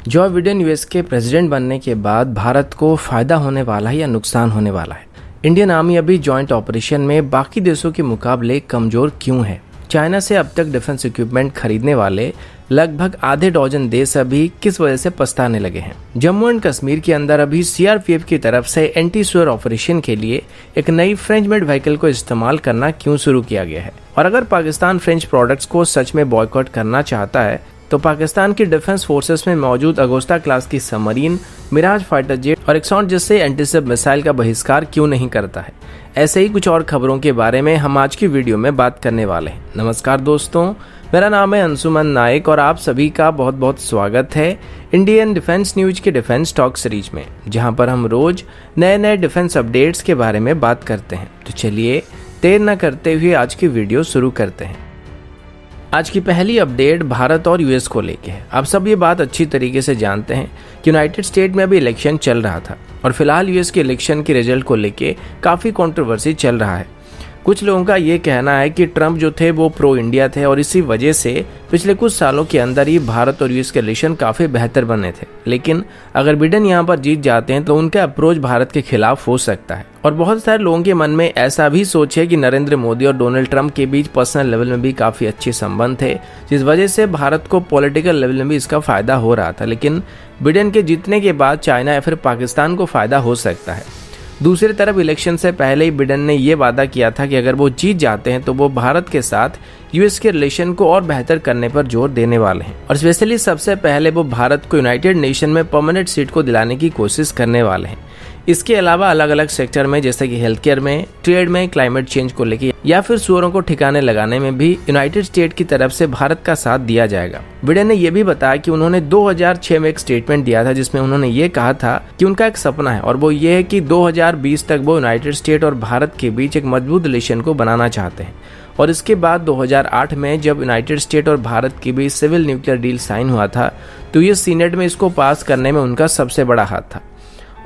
Joe Biden US के president बनने के बाद भारत को फायदा होने वाला है या नुकसान होने वाला है? इंडियन आर्मी अभी जॉइंट ऑपरेशन में बाकी देशों के मुकाबले कमजोर क्यों है? चाइना से अब तक डिफेंस इक्विपमेंट खरीदने वाले लगभग आधे डजन देश अभी किस वजह से पछताने लगे हैं? जम्मू एंड कश्मीर के अंदर अभी सीआरपीएफ की तरफ से एंटी स्वेयर ऑपरेशन के लिए एक नई फ्रेंच मेड व्हीकल को इस्तेमाल करना क्यों शुरू किया गया है? और अगर पाकिस्तान फ्रेंच प्रोडक्ट्स को सच में बॉयकॉट करना चाहता है तो पाकिस्तान की डिफेंस फोर्सेस में मौजूद अगोस्ता क्लास की सबमरीन, मिराज फाइटर जेट और एक्सॉन जैसे एंटीशिप मिसाइल का बहिष्कार क्यों नहीं करता है? ऐसे ही कुछ और खबरों के बारे में हम आज की वीडियो में बात करने वाले हैं। नमस्कार दोस्तों, मेरा नाम है अंशुमन नायक और आप सभी का बहुत बहुत स्वागत है इंडियन डिफेंस न्यूज के डिफेंस टॉक सीरीज में, जहां पर हम रोज नए डिफेंस अपडेट्स के बारे में बात करते हैं। तो चलिए देर न करते हुए आज की वीडियो शुरू करते हैं। आज की पहली अपडेट भारत और यूएस को लेके है। आप सब ये बात अच्छी तरीके से जानते हैं कि यूनाइटेड स्टेट में अभी इलेक्शन चल रहा था और फिलहाल यूएस के इलेक्शन के रिजल्ट को लेके काफी कंट्रोवर्सी चल रहा है। कुछ लोगों का ये कहना है कि ट्रम्प जो थे वो प्रो इंडिया थे और इसी वजह से पिछले कुछ सालों के अंदर ही भारत और यूएस के रिलेशन काफी बेहतर बने थे, लेकिन अगर बिडेन यहाँ पर जीत जाते हैं तो उनका अप्रोच भारत के खिलाफ हो सकता है। और बहुत सारे लोगों के मन में ऐसा भी सोच है कि नरेंद्र मोदी और डोनाल्ड ट्रंप के बीच पर्सनल लेवल में भी काफी अच्छे संबंध थे, जिस वजह से भारत को पॉलिटिकल लेवल में भी इसका फायदा हो रहा था। लेकिन बिडेन के जीतने के बाद चाइना या फिर पाकिस्तान को फायदा हो सकता है। दूसरी तरफ इलेक्शन से पहले ही बिडेन ने यह वादा किया था कि अगर वो जीत जाते हैं तो वो भारत के साथ यूएस के रिलेशन को और बेहतर करने पर जोर देने वाले हैं और स्पेशली सबसे पहले वो भारत को यूनाइटेड नेशन में परमानेंट सीट को दिलाने की कोशिश करने वाले हैं। इसके अलावा अलग अलग सेक्टर में जैसे कि हेल्थ केयर में, ट्रेड में, क्लाइमेट चेंज को लेकर या फिर सुअरों को ठिकाने लगाने में भी यूनाइटेड स्टेट की तरफ से भारत का साथ दिया जाएगा। बिडेन ने यह भी बताया कि उन्होंने 2006 में एक स्टेटमेंट दिया था जिसमें उन्होंने ये कहा था कि उनका एक सपना है और वो ये है कि 2020 तक वो यूनाइटेड स्टेट और भारत के बीच एक मजबूत रिलेशन को बनाना चाहते हैं। और इसके बाद 2008 में जब यूनाइटेड स्टेट और भारत के बीच सिविल न्यूक्लियर डील साइन हुआ था तो ये सीनेट में इसको पास करने में उनका सबसे बड़ा हाथ था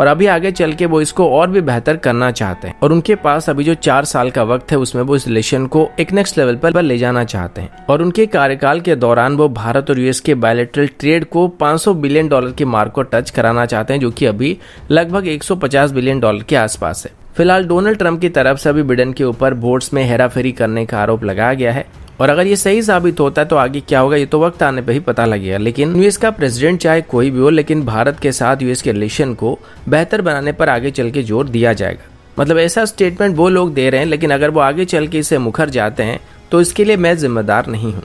और अभी आगे चल के वो इसको और भी बेहतर करना चाहते हैं और उनके पास अभी जो 4 साल का वक्त है उसमें वो इस रिलेशन को एक नेक्स्ट लेवल पर ले जाना चाहते हैं। और उनके कार्यकाल के दौरान वो भारत और यूएस के बायलैटरल ट्रेड को $500 बिलियन के मार्क को टच कराना चाहते हैं, जो कि अभी लगभग $150 बिलियन के आसपास है। फिलहाल डोनाल्ड ट्रंप की तरफ से अभी बिडेन के ऊपर वोट्स में हेराफेरी करने का आरोप लगाया गया है और अगर ये सही साबित होता है तो आगे क्या होगा ये तो वक्त आने पे ही पता लगेगा। लेकिन यूएस का प्रेसिडेंट चाहे कोई भी हो, लेकिन भारत के साथ यूएस के रिलेशन को बेहतर बनाने पर आगे चल के जोर दिया जाएगा। मतलब ऐसा स्टेटमेंट वो लोग दे रहे हैं, लेकिन अगर वो आगे चल के इसे मुखर जाते हैं तो इसके लिए मैं जिम्मेदार नहीं हूँ।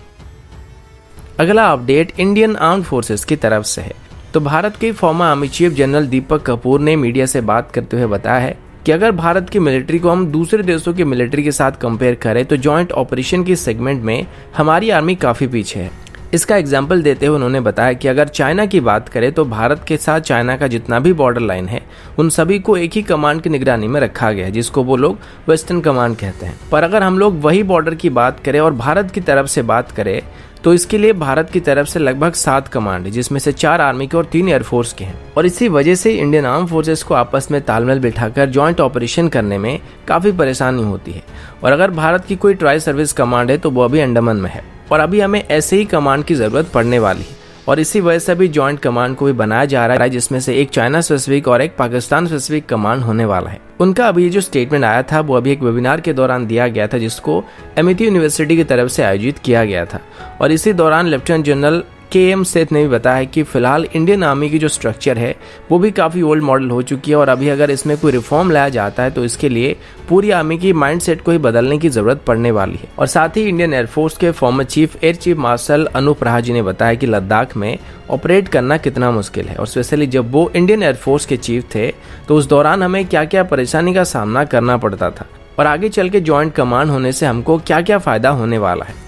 अगला अपडेट इंडियन आर्म्ड फोर्सेस की तरफ से है। तो भारत के farmer army chief general Deepak Kapoor ने मीडिया से बात करते हुए बताया है कि अगर भारत की मिलिट्री को हम दूसरे देशों की मिलिट्री के साथ कंपेयर करें तो जॉइंट ऑपरेशन की सेगमेंट में हमारी आर्मी काफी पीछे है। इसका एग्जाम्पल देते हुए उन्होंने बताया कि अगर चाइना की बात करें तो भारत के साथ चाइना का जितना भी बॉर्डर लाइन है उन सभी को एक ही कमांड की निगरानी में रखा गया है, जिसको वो लोग वेस्टर्न कमांड कहते हैं। पर अगर हम लोग वही बॉर्डर की बात करें और भारत की तरफ से बात करें तो इसके लिए भारत की तरफ से लगभग 7 कमांड है, जिसमें से 4 आर्मी के और 3 एयरफोर्स के हैं। और इसी वजह से इंडियन आर्म फोर्सेस को आपस में तालमेल बिठाकर जॉइंट ऑपरेशन करने में काफी परेशानी होती है। और अगर भारत की कोई ट्राई सर्विस कमांड है तो वो अभी अंडमान में है और अभी हमें ऐसे ही कमांड की जरूरत पड़ने वाली है और इसी वजह से अभी जॉइंट कमांड को भी बनाया जा रहा है, जिसमें से एक चाइना स्पेसिफिक और एक पाकिस्तान स्पेसिफिक कमांड होने वाला है। उनका अभी जो स्टेटमेंट आया था वो अभी एक वेबिनार के दौरान दिया गया था, जिसको एमिटी यूनिवर्सिटी की तरफ से आयोजित किया गया था। और इसी दौरान लेफ्टिनेंट जनरल के.एम. सेठ ने भी बताया कि फिलहाल इंडियन आर्मी की जो स्ट्रक्चर है वो भी काफी ओल्ड मॉडल हो चुकी है और अभी अगर इसमें कोई रिफॉर्म लाया जाता है तो इसके लिए पूरी आर्मी की माइंडसेट को ही बदलने की जरूरत पड़ने वाली है। और साथ ही इंडियन एयरफोर्स के former chief air chief marshal Anup Raha ji ने बताया कि लद्दाख में ऑपरेट करना कितना मुश्किल है और स्पेशली जब वो इंडियन एयरफोर्स के चीफ थे तो उस दौरान हमें क्या क्या परेशानी का सामना करना पड़ता था और आगे चल के ज्वाइंट कमांड होने से हमको क्या क्या फायदा होने वाला है।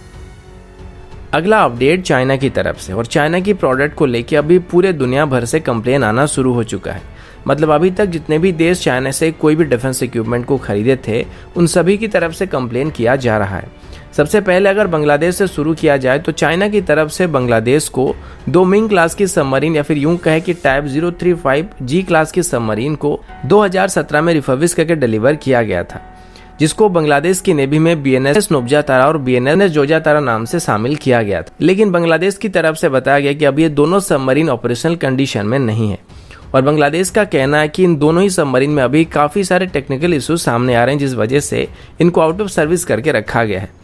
अगला अपडेट चाइना की तरफ से, और चाइना की प्रोडक्ट को लेकर अभी पूरे दुनिया भर से कंप्लेन आना शुरू हो चुका है। मतलब अभी तक जितने भी देश चाइना से कोई भी डिफेंस इक्विपमेंट को खरीदे थे उन सभी की तरफ से कंप्लेन किया जा रहा है। सबसे पहले अगर बांग्लादेश से शुरू किया जाए तो चाइना की तरफ से बांग्लादेश को 2 मिंग क्लास की सबमरीन या फिर यूं कहे कि टाइप 035 जी क्लास की सबमरीन को 2017 में रिफर्बिश करके डिलीवर किया गया था, जिसको बांग्लादेश की नेवी में BNS नोबजा तारा और BNS जोजा तारा नाम से शामिल किया गया था। लेकिन बांग्लादेश की तरफ से बताया गया कि अब ये दोनों सबमरीन ऑपरेशनल कंडीशन में नहीं है और बांग्लादेश का कहना है कि इन दोनों ही सबमरीन में अभी काफी सारे टेक्निकल इश्यूज सामने आ रहे हैं, जिस वजह से इनको आउट ऑफ सर्विस करके रखा गया है।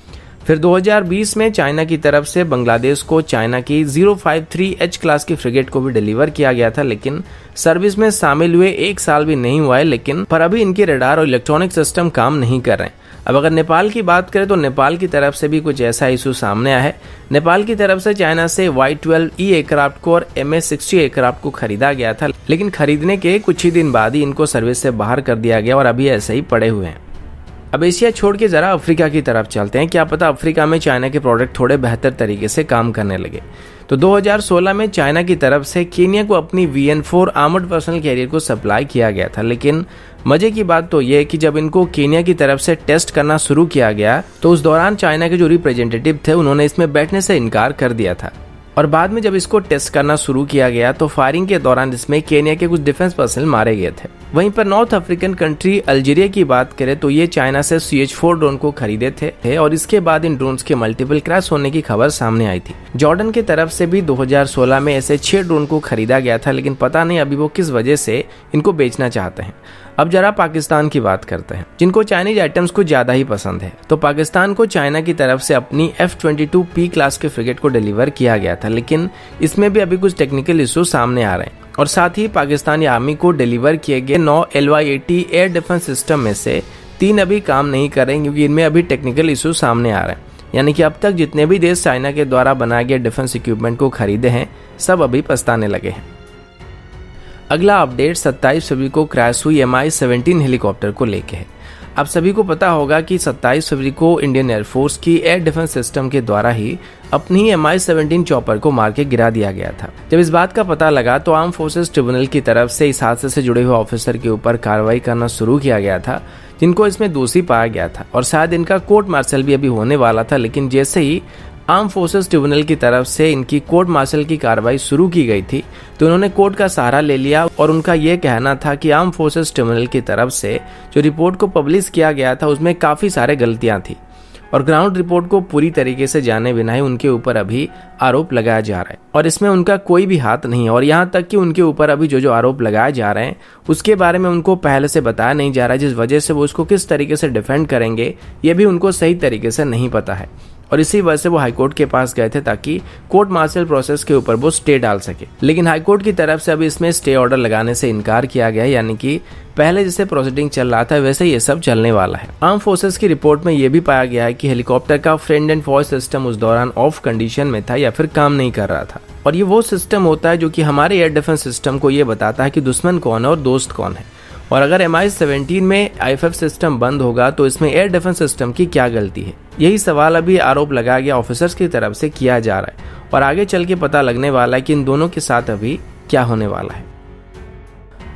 फिर 2020 में चाइना की तरफ से बांग्लादेश को चाइना की 053H क्लास की फ्रिगेट को भी डिलीवर किया गया था, लेकिन सर्विस में शामिल हुए 1 साल भी नहीं हुआ है। लेकिन पर अभी इनके रडार और इलेक्ट्रॉनिक सिस्टम काम नहीं कर रहे हैं। अब अगर नेपाल की बात करें तो नेपाल की तरफ से भी कुछ ऐसा इशू सामने आया है। नेपाल की तरफ से चाइना से Y-12E एयरक्राफ्ट को और MH-60 एयरक्राफ्ट को खरीदा गया था, लेकिन खरीदने के कुछ ही दिन बाद ही इनको सर्विस से बाहर कर दिया गया और अभी ऐसे ही पड़े हुए हैं। अब एशिया छोड़ के जरा अफ्रीका की तरफ चलते हैं। क्या पता अफ्रीका में चाइना के प्रोडक्ट थोड़े बेहतर तरीके से काम करने लगे। तो 2016 में चाइना की तरफ से केनिया को अपनी VN4 आर्मर्ड पर्सनल कैरियर को सप्लाई किया गया था, लेकिन मजे की बात तो यह कि जब इनको केनिया की तरफ से टेस्ट करना शुरू किया गया तो उस दौरान चाइना के जो रिप्रेजेंटेटिव थे उन्होंने इसमें बैठने से इनकार कर दिया था और बाद में जब इसको टेस्ट करना शुरू किया गया तो फायरिंग के दौरान इसमें केनिया के कुछ डिफेंस पर्सनल मारे गए थे। वहीं पर नॉर्थ अफ्रीकन कंट्री अल्जीरिया की बात करें तो ये चाइना से CH-4 ड्रोन को खरीदे थे और इसके बाद इन ड्रोन्स के मल्टीपल क्रैश होने की खबर सामने आई थी। जॉर्डन की तरफ से भी 2016 में ऐसे 6 ड्रोन को खरीदा गया था, लेकिन पता नहीं अभी वो किस वजह से इनको बेचना चाहते हैं। अब जरा पाकिस्तान की बात करते हैं, जिनको चाइनीज आइटम्स को ज्यादा ही पसंद है। तो पाकिस्तान को चाइना की तरफ से अपनी F-22P क्लास के फ्रिगेट को डिलीवर किया गया था, लेकिन इसमें भी अभी कुछ टेक्निकल इशू सामने आ रहे हैं और साथ ही पाकिस्तानी आर्मी को डिलीवर किए गए 9 LY-80 एयर डिफेंस सिस्टम में से 3 अभी काम नहीं कर रहे क्योंकि इनमें अभी टेक्निकल इशू सामने आ रहे हैं। यानी कि अब तक जितने भी देश चाइना के द्वारा बनाए गए डिफेंस इक्विपमेंट को खरीदे हैं सब अभी पछताने लगे हैं। अगला अपडेट 27 फरवरी को क्रैश हुई Mi-17 हेलीकॉप्टर को लेके है। आप सभी को पता होगा कि 27 फरवरी को इंडियन एयरफोर्स की एयर डिफेंस सिस्टम के द्वारा ही अपनी ही Mi-17 चॉपर को मार के गिरा दिया गया था। जब इस बात का पता लगा तो आर्म फोर्सेस ट्रिब्यूनल की तरफ से इस हादसे से जुड़े हुए ऑफिसर के ऊपर कार्रवाई करना शुरू किया गया था, जिनको इसमें दोषी पाया गया था और शायद इनका कोर्ट मार्शल भी अभी होने वाला था। लेकिन जैसे ही आर्म फोर्सेस ट्रिब्यूनल की तरफ से इनकी कोर्ट मार्शल की कार्रवाई शुरू की गई थी तो उन्होंने कोर्ट का सहारा ले लिया और उनका यह कहना था कि आर्म फोर्सेस ट्रिब्यूनल की तरफ से जो रिपोर्ट को पब्लिश किया गया था उसमें काफी सारे गलतियां थी और ग्राउंड रिपोर्ट को पूरी तरीके से जाने बिना ही उनके ऊपर अभी आरोप लगाया जा रहा है और इसमें उनका कोई भी हाथ नहीं है। और यहाँ तक कि उनके ऊपर अभी जो आरोप लगाए जा रहे हैं उसके बारे में उनको पहले से बताया नहीं जा रहा है, जिस वजह से वो उसको किस तरीके से डिफेंड करेंगे ये भी उनको सही तरीके से नहीं पता है। और इसी वजह से वो हाईकोर्ट के पास गए थे ताकि कोर्ट मार्शल प्रोसेस के ऊपर वो स्टे डाल सके, लेकिन हाईकोर्ट की तरफ से अभी इसमें स्टे ऑर्डर लगाने से इनकार किया गया है। यानी कि पहले जैसे प्रोसीडिंग चल रहा था वैसे ये सब चलने वाला है। आर्म फोर्सेस की रिपोर्ट में ये भी पाया गया है कि हेलीकॉप्टर का फ्रेंड एंड फॉर सिस्टम उस दौरान ऑफ कंडीशन में था या फिर काम नहीं कर रहा था और ये वो सिस्टम होता है जो कि हमारे एयर डिफेंस सिस्टम को ये बताता है कि दुश्मन कौन है और दोस्त कौन है। और अगर Mi-17 में IFF सिस्टम बंद होगा तो इसमें एयर डिफेंस सिस्टम की क्या गलती है, यही सवाल अभी आरोप लगाया गया ऑफिसर्स की तरफ से किया जा रहा है और आगे चल के पता लगने वाला है कि इन दोनों के साथ अभी क्या होने वाला है।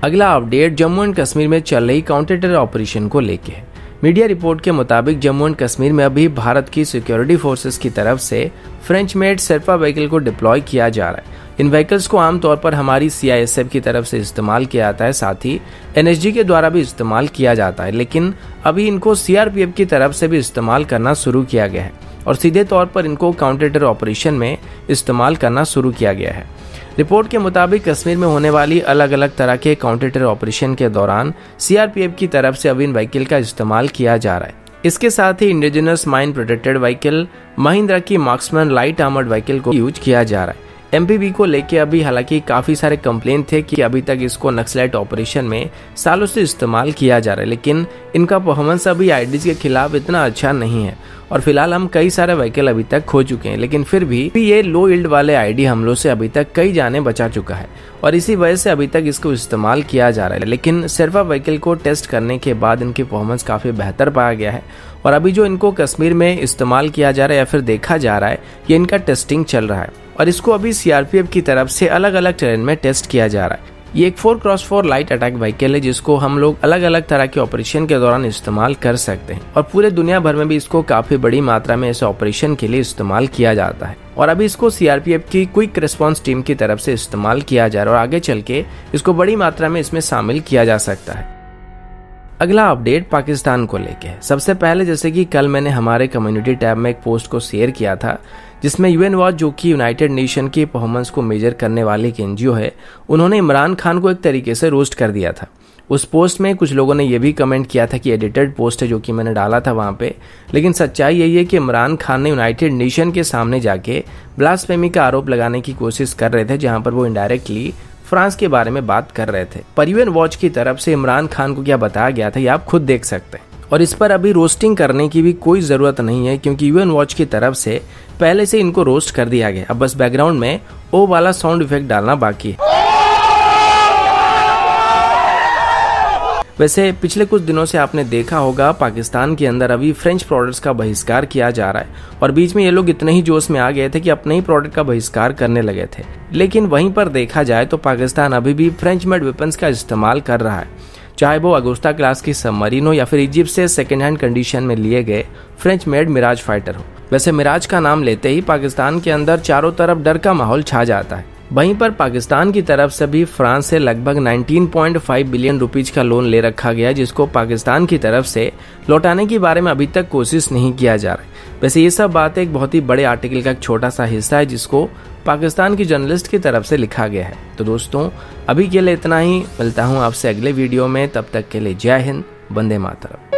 अगला अपडेट जम्मू एंड कश्मीर में चल रही काउंटर टेरर ऑपरेशन को लेके है। मीडिया रिपोर्ट के मुताबिक जम्मू एंड कश्मीर में अभी भारत की सिक्योरिटी फोर्सेस की तरफ से फ्रेंच मेड शेरपा व्हीकल को डिप्लॉय किया जा रहा है। इन व्हीकल्स को आमतौर पर हमारी CISF की तरफ से इस्तेमाल किया जाता है, साथ ही NSG के द्वारा भी इस्तेमाल किया जाता है, लेकिन अभी इनको CRPF की तरफ से भी इस्तेमाल करना शुरू किया गया है और सीधे तौर पर इनको काउंटर टेरर ऑपरेशन में इस्तेमाल करना शुरू किया गया है। रिपोर्ट के मुताबिक कश्मीर में होने वाली अलग अलग तरह के काउंटर टेरर ऑपरेशन के दौरान CRPF की तरफ से अभी इन व्हीकल का इस्तेमाल किया जा रहा है। इसके साथ ही indigenous mine protected vehicle Mahindra की मार्क्समैन लाइट आर्मर्ड व्हीकल को यूज किया जा रहा है। MPV को लेके अभी हालांकि काफी सारे कंप्लेन थे कि अभी तक इसको नक्सलाइट ऑपरेशन में सालों से इस्तेमाल किया जा रहा है, लेकिन इनका परफॉर्मेंस अभी आईडीज के खिलाफ इतना अच्छा नहीं है और फिलहाल हम कई सारे व्हीकल अभी तक खो चुके हैं, लेकिन फिर भी ये लो यील्ड वाले आईडी हमलों से अभी तक कई जाने बचा चुका है और इसी वजह से अभी तक इसको इस्तेमाल किया जा रहा है। लेकिन शेरपा व्हीकल को टेस्ट करने के बाद इनकी परफॉर्मेंस काफी बेहतर पाया गया है और अभी जो इनको कश्मीर में इस्तेमाल किया जा रहा है या फिर देखा जा रहा है ये इनका टेस्टिंग चल रहा है और इसको अभी CRPF की तरफ से अलग अलग टेरेन में टेस्ट किया जा रहा है। ये एक 4x4 लाइट अटैक व्हीकल है जिसको हम लोग अलग अलग तरह के ऑपरेशन के दौरान इस्तेमाल कर सकते हैं और पूरे दुनिया भर में भी इसको काफी बड़ी मात्रा में ऐसे ऑपरेशन के लिए इस्तेमाल किया जाता है और अभी इसको CRPF की क्विक रिस्पांस टीम की तरफ से इस्तेमाल किया जा रहा है और आगे चल के इसको बड़ी मात्रा में इसमें शामिल किया जा सकता है। अगला अपडेट पाकिस्तान को लेके है। सबसे पहले जैसे कि कल मैंने हमारे कम्युनिटी टैब में एक पोस्ट को शेयर किया था जिसमें यूएन वॉच, जो कि यूनाइटेड नेशन की परफॉर्मेंस को मेजर करने वाली एक एनजीओ है, उन्होंने इमरान खान को एक तरीके से रोस्ट कर दिया था। उस पोस्ट में कुछ लोगों ने यह भी कमेंट किया था कि एडिटेड पोस्ट है जो कि मैंने डाला था वहां पे, लेकिन सच्चाई यही है कि इमरान खान ने यूनाइटेड नेशन के सामने जाके ब्लास्फेमी का आरोप लगाने की कोशिश कर रहे थे, जहां पर वो इनडायरेक्टली फ्रांस के बारे में बात कर रहे थे। पर यूएन वॉच की तरफ से इमरान खान को क्या बताया गया था ये आप खुद देख सकते हैं, और इस पर अभी रोस्टिंग करने की भी कोई जरूरत नहीं है क्योंकि यूएन वॉच की तरफ से पहले से इनको रोस्ट कर दिया गया। अब बस बैकग्राउंड में ओ वाला साउंड इफेक्ट डालना बाकी है। वैसे पिछले कुछ दिनों से आपने देखा होगा पाकिस्तान के अंदर अभी फ्रेंच प्रोडक्ट्स का बहिष्कार किया जा रहा है, और बीच में ये लोग इतने ही जोश में आ गए थे कि अपने ही प्रोडक्ट का बहिष्कार करने लगे थे। लेकिन वहीं पर देखा जाए तो पाकिस्तान अभी भी फ्रेंच मेड वेपन्स का इस्तेमाल कर रहा है, चाहे वो अगुस्ता क्लास की सबमरीन हो या फिर इजिप्ट से सेकेंड हैंड कंडीशन में लिए गए फ्रेंच मेड मिराज फाइटर हो। वैसे मिराज का नाम लेते ही पाकिस्तान के अंदर चारों तरफ डर का माहौल छा जाता है। वहीं पर पाकिस्तान की तरफ से भी फ्रांस से लगभग 19.5 बिलियन रुपीज का लोन ले रखा गया, जिसको पाकिस्तान की तरफ से लौटाने के बारे में अभी तक कोशिश नहीं किया जा रहा है। वैसे ये सब बात एक बहुत ही बड़े आर्टिकल का एक छोटा सा हिस्सा है जिसको पाकिस्तान की जर्नलिस्ट की तरफ से लिखा गया है। तो दोस्तों अभी के लिए इतना ही, मिलता हूँ आपसे अगले वीडियो में, तब तक के लिए जय हिंद, वंदे मातरम।